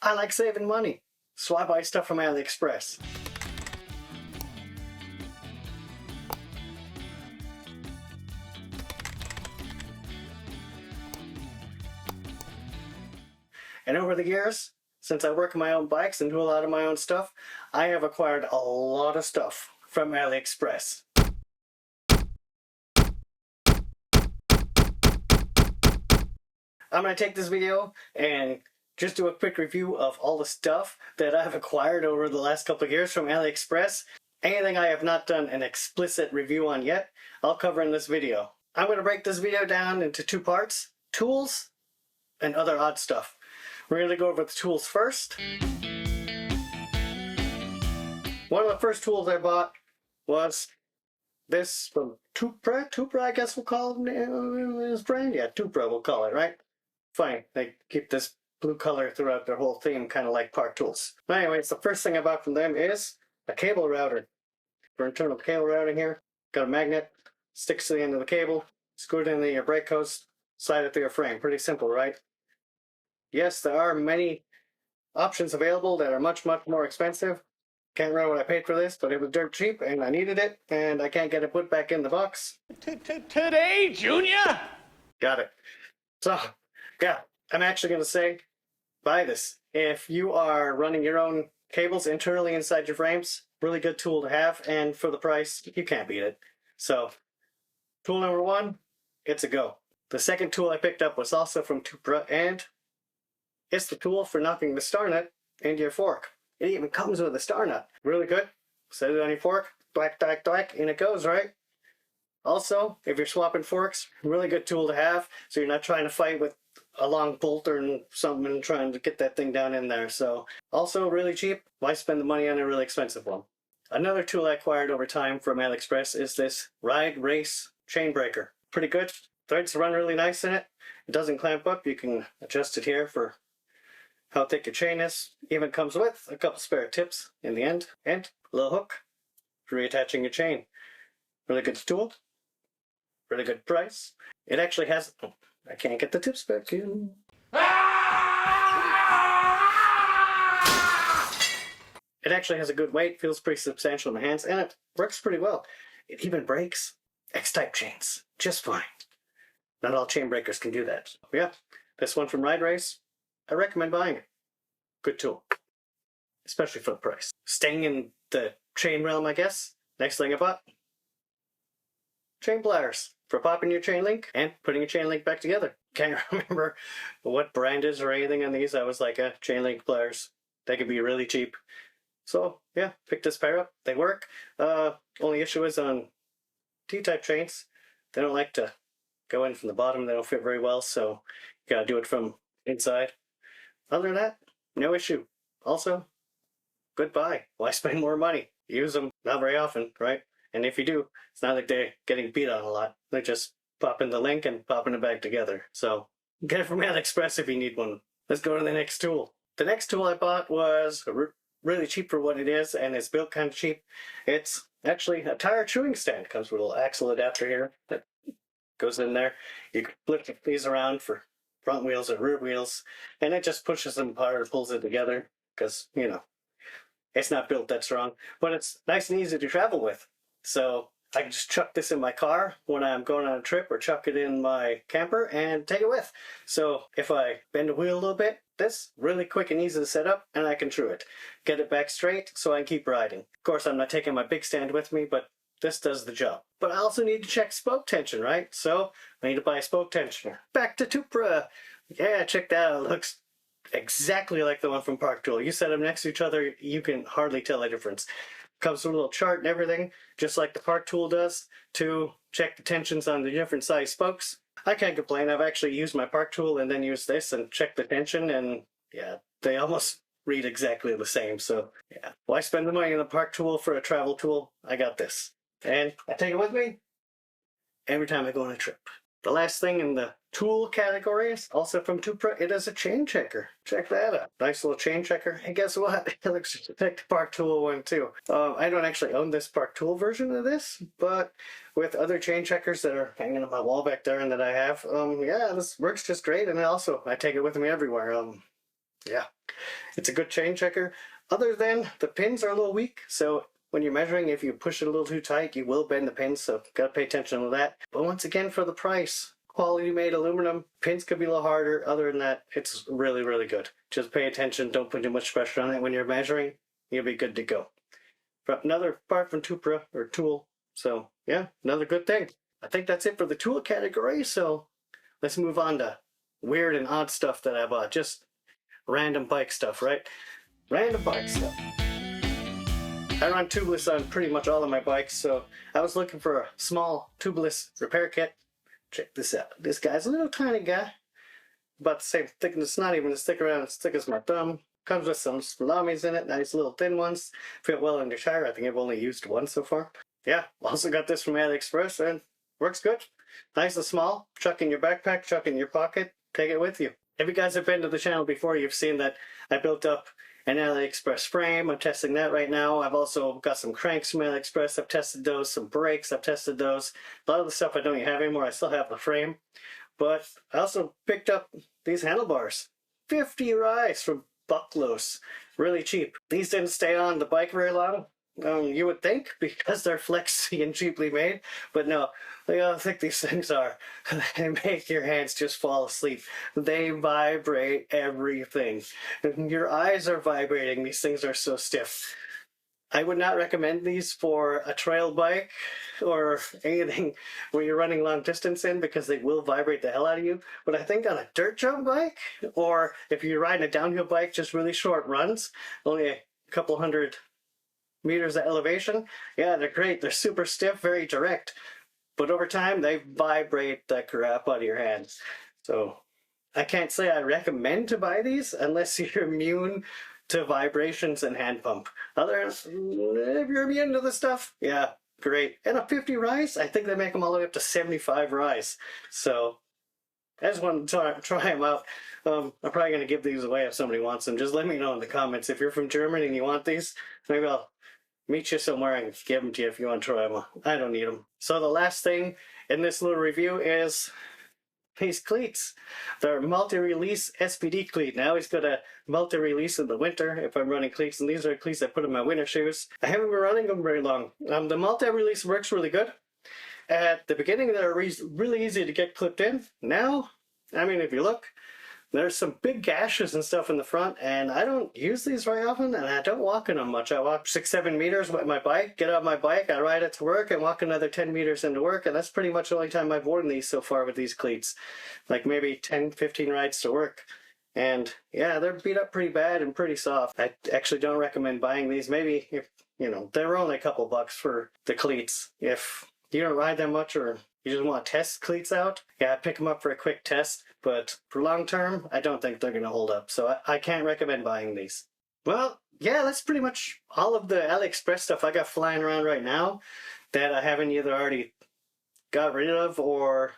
I like saving money, so I buy stuff from AliExpress. And over the years, since I work on my own bikes and do a lot of my own stuff, I have acquired a lot of stuff from AliExpress. I'm going to take this video and just do a quick review of all the stuff that I've acquired over the last couple of years from AliExpress. Anything I have not done an explicit review on yet, I'll cover in this video. I'm going to break this video down into two parts: tools and other odd stuff. We're going to go over the tools first. One of the first tools I bought was this from Tubeless, I guess we'll call it his brand. Yeah, Tubeless we'll call it, right? Fine, they keep this blue color throughout their whole theme, kind of like Park Tools. But anyways, the first thing I bought from them is a cable router. For internal cable routing here, got a magnet, sticks to the end of the cable, screw it into your brake hose, slide it through your frame. Pretty simple, right? Yes, there are many options available that are much more expensive. Can't remember what I paid for this, but it was dirt cheap and I needed it, and I can't get it put back in the box. Today, Junior? Got it. So, yeah, I'm actually going to say, buy this. If you are running your own cables internally inside your frames, really good tool to have, and for the price, you can't beat it. So, tool number one, it's a go. The second tool I picked up was also from Tubeless, and it's the tool for knocking the star nut into your fork. It even comes with a star nut. Really good. Set it on your fork, thwack, thwack, thwack, and it goes, right? Also, if you're swapping forks, really good tool to have, so you're not trying to fight with a long bolt or something and trying to get that thing down in there. So, also really cheap. Why spend the money on a really expensive one? Another tool I acquired over time from AliExpress is this Ride Race chain breaker. Pretty good. Threads run really nice in it. It doesn't clamp up. You can adjust it here for how thick your chain is. Even comes with a couple spare tips in the end, and a little hook for reattaching your chain. Really good tool. Really good price. It actually has... Oh, I can't get the tips back in. It actually has a good weight, feels pretty substantial in the hands, and it works pretty well. It even breaks X-type chains just fine. Not all chain breakers can do that. But yeah, this one from Ride Race, I recommend buying it. Good tool, especially for the price. Staying in the chain realm, I guess, next thing I bought, chain pliers for popping your chain link and putting your chain link back together. Can't remember what brand is or anything on these. I was like, Chainlink Pliers. They could be really cheap. So yeah, pick this pair up. They work. Only issue is on T-type chains, they don't like to go in from the bottom. They don't fit very well, so you gotta do it from inside. Other than that, no issue. Also, good buy. Why spend more money? Use them not very often, right? And if you do, it's not like they're getting beat on a lot. They're just popping the link and popping it back together. So get it from AliExpress if you need one. Let's go to the next tool. The next tool I bought was really cheap for what it is, and it's built kind of cheap. It's actually a tire chewing stand. It comes with a little axle adapter here that goes in there. You can flip these around for front wheels or rear wheels, and it just pushes them apart or pulls it together because, you know, it's not built that strong, but it's nice and easy to travel with. So I can just chuck this in my car when I'm going on a trip, or chuck it in my camper and take it with. So if I bend the wheel a little bit, this really quick and easy to set up, and I can true it. Get it back straight so I can keep riding. Of course, I'm not taking my big stand with me, but this does the job. But I also need to check spoke tension, right? So I need to buy a spoke tensioner. Back to Tubeless. Yeah, check that out. It looks exactly like the one from Park Tool. You set them next to each other, you can hardly tell a difference. Comes with a little chart and everything, just like the Park Tool does, to check the tensions on the different size spokes. I can't complain. I've actually used my Park Tool and then used this and checked the tension, and yeah, they almost read exactly the same. So yeah, why spend the money on the Park Tool for a travel tool? I got this, and I take it with me every time I go on a trip. The last thing in the tool category is also from Tubeless. It is a chain checker. Check that out. Nice little chain checker. And guess what? It looks just like the Park Tool one too. I don't actually own this Park Tool version of this, but with other chain checkers that are hanging on my wall back there and that I have, yeah, this works just great. And also, I take it with me everywhere. Yeah, it's a good chain checker. Other than the pins are a little weak, so when you're measuring, if you push it a little too tight, you will bend the pins, so gotta pay attention to that. But once again, for the price, quality made aluminum, pins could be a little harder. Other than that, it's really, really good. Just pay attention, don't put too much pressure on it when you're measuring, you'll be good to go. But another part from Tupra, or Tool, so yeah, another good thing. I think that's it for the tool category, so let's move on to weird and odd stuff that I bought. Just random bike stuff, right? Random bike stuff. I run tubeless on pretty much all of my bikes, so I was looking for a small tubeless repair kit. Check this out. This guy's a little tiny guy, about the same thickness, not even as thick around as thick as my thumb. Comes with some salamis in it, nice little thin ones. Fit well under tire. I think I've only used one so far. Yeah, also got this from AliExpress and works good. Nice and small. Chuck in your backpack, chuck in your pocket, take it with you. If you guys have been to the channel before, you've seen that I built up an AliExpress frame. I'm testing that right now. I've also got some cranks from AliExpress. I've tested those. Some brakes. I've tested those. A lot of the stuff I don't even have anymore. I still have the frame. But I also picked up these handlebars. 50 Rise from Bucklos. Really cheap. These didn't stay on the bike very long. You would think, because they're flexy and cheaply made, but no, look how thick these things are. They make your hands just fall asleep. They vibrate everything. Your eyes are vibrating. These things are so stiff. I would not recommend these for a trail bike or anything where you're running long distance in, because they will vibrate the hell out of you. But I think on a dirt jump bike, or if you're riding a downhill bike, just really short runs, only a couple hundred meters of elevation, yeah, they're great. They're super stiff, very direct, but over time they vibrate the crap out of your hands. So I can't say I recommend to buy these unless you're immune to vibrations and hand pump. Others, if you're immune to the stuff, yeah, great. And a 50 Rise, I think they make them all the way up to 75 Rise. So I just want to try them out. I'm probably going to give these away if somebody wants them. Just let me know in the comments. If you're from Germany and you want these, maybe I'll meet you somewhere and give them to you if you want to try them. I don't need them. So the last thing in this little review is these cleats. They're multi-release SPD cleat. Now he's got a multi-release in the winter if I'm running cleats, and these are cleats I put in my winter shoes. I haven't been running them very long. The multi-release works really good. At the beginning they're really easy to get clipped in. Now, I mean, if you look, there's some big gashes and stuff in the front, and I don't use these very often, and I don't walk in them much. I walk 6-7 meters with my bike, get on my bike, I ride it to work, and walk another 10 meters into work, and that's pretty much the only time I've worn these so far with these cleats. Like maybe 10-15 rides to work. And yeah, they're beat up pretty bad and pretty soft. I actually don't recommend buying these. Maybe, if you know, they're only a couple bucks for the cleats. If you don't ride them much, or you just want to test cleats out, yeah, pick them up for a quick test. But for long term, I don't think they're going to hold up. So I can't recommend buying these. Well, yeah, that's pretty much all of the AliExpress stuff I got flying around right now that I haven't either already got rid of, or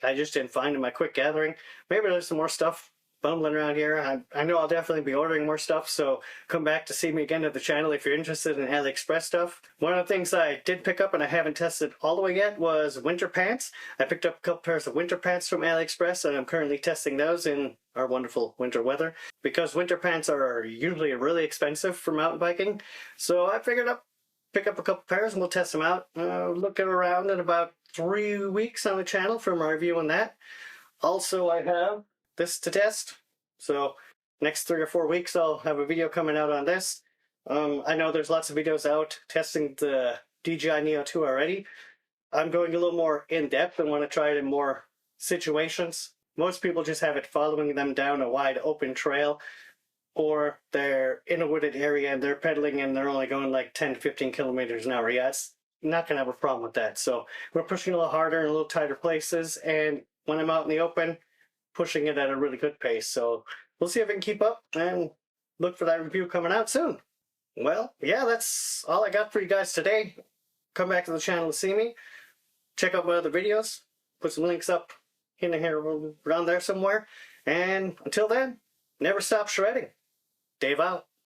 I just didn't find in my quick gathering. Maybe there's some more stuff bumbling around here. I know I'll definitely be ordering more stuff, so come back to see me again at the channel if you're interested in AliExpress stuff. One of the things I did pick up and I haven't tested all the way yet was winter pants. I picked up a couple pairs of winter pants from AliExpress, and I'm currently testing those in our wonderful winter weather, because winter pants are usually really expensive for mountain biking. So I figured I'd pick up a couple pairs and we'll test them out. Looking around in about 3 weeks on the channel for my review on that. Also, I have this to test, so next 3 or 4 weeks I'll have a video coming out on this. I know there's lots of videos out testing the DJI Neo 2 already. I'm going a little more in-depth and want to try it in more situations. Most people just have it following them down a wide open trail, or they're in a wooded area and they're pedaling and they're only going like 10-15 kilometers an hour. Yeah, it's not going to have a problem with that. So we're pushing a little harder in a little tighter places, and when I'm out in the open, pushing it at a really good pace. So we'll see if I can keep up, and look for that review coming out soon. Well, yeah, that's all I got for you guys today. Come back to the channel to see me. Check out my other videos. Put some links up in here, around there somewhere. And until then, never stop shredding. Dave out.